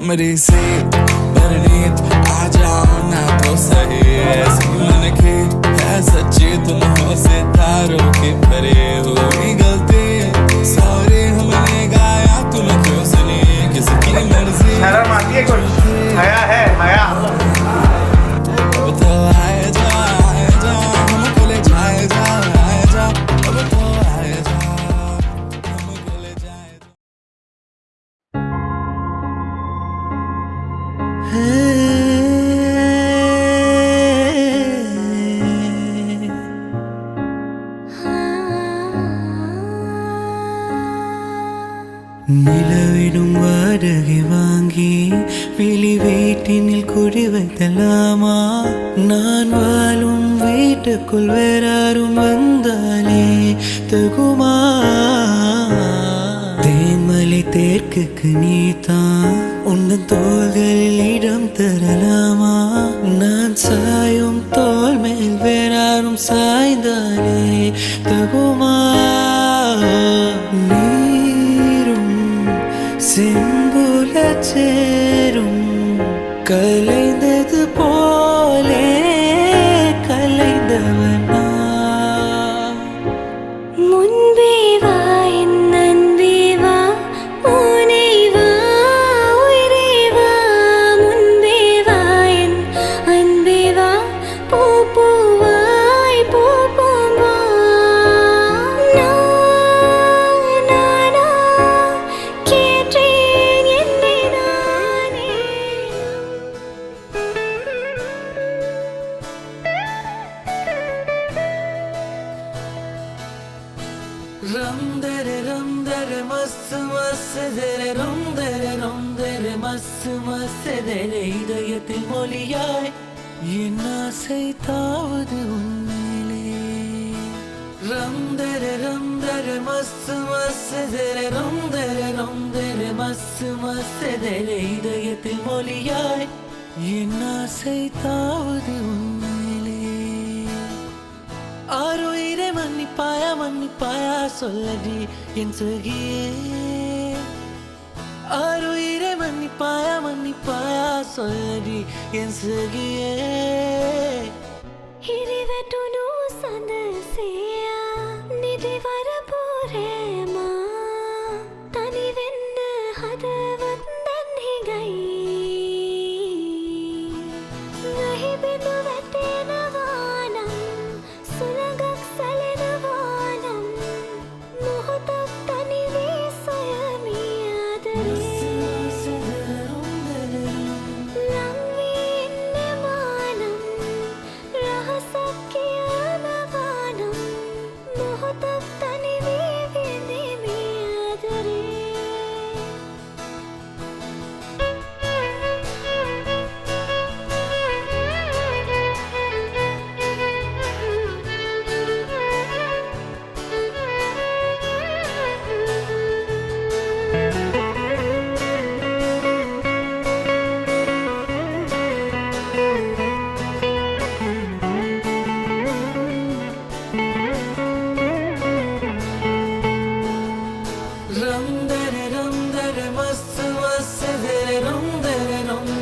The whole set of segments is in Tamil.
मेरी सी परनीत आ जाओ ना तो सही ऐसी मन की है सच्ची तुम हो सितारों की परे हुई गलती सॉरी हमने गाया तुम क्यों सुनी किसकी मर्जी शर्म आती है कुछ हया है हया अब तो आए जा हमको ले जाए जा अब तो आए जा हमको ले जाए जा நிலவிடும் வாடகை வாங்கி வெளி வீட்டினில் குடி வைத்தலாமா நான் வாழும் வீட்டுக்குள் வேறாரும் வந்தாலே தகுமா தேன்மலை தேர்க்குக்கு நீதான் உந்தன் தோள்களில் இடம் தரலாமா நான் சாயும் தோல் மேல் வேறாரும் சாய்ந்தாலே தகுமா செம்புல சேரும் கலைந்தது போலே கலைந்தவனா முன்பே வா என் அன்பே வா உனை வா உயிரே வா முன்பே வா என் அன்பே வா பூ பூவாய் பூ பூம்பா கேட்டேன் என்னை நானே ரம் தர மஸ்து மஸ்தர ரம் தர மஸ்து மஸ்தர இதயத்தில் மொழியாய் என் ஆசை தாவது உன்னிலே ரம் தர மஸ்து மஸ்தர ரம் தர மஸ்து மஸ்தர இதயத்தில் மொழியாய் என் ஆசை தாவது உன்னிலே ஆறுயிரை மன்னிப்பாயா சொல்லடி என் சகியே ஆறுயிரை மன்னிப்பாயா சொல்லடி என் சகியே හිරිවැටුණු සඳසියා නිදිවර පෝරෑමා තනිවෙන්න හදවත් දැන් හිගයි වැහිබිඳු වැටෙනවානම් සුළඟක් සැලෙනවානම් මොහොතක් තනිවී සොයමි ආදරේ ලංවී ඉන්නවානම් රහසක් කියනවානම් මොහොතක් තනිවී විඳිමි ආදරේ ரம் தர மஸ்து மஸ்தர ரம்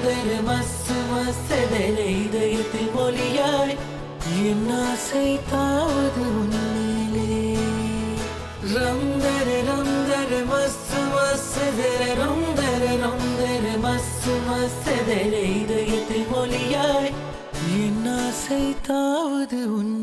தர மஸ்து மஸ்தர இதயத்தில் மொழியாய் என் ஆசை தாவது உன்னிலே ரம் தர மஸ்து மஸ்தர ரம் தர மஸ்து மஸ்தர இதயத்தில் மொழியாய் என் ஆசை தாவது உன்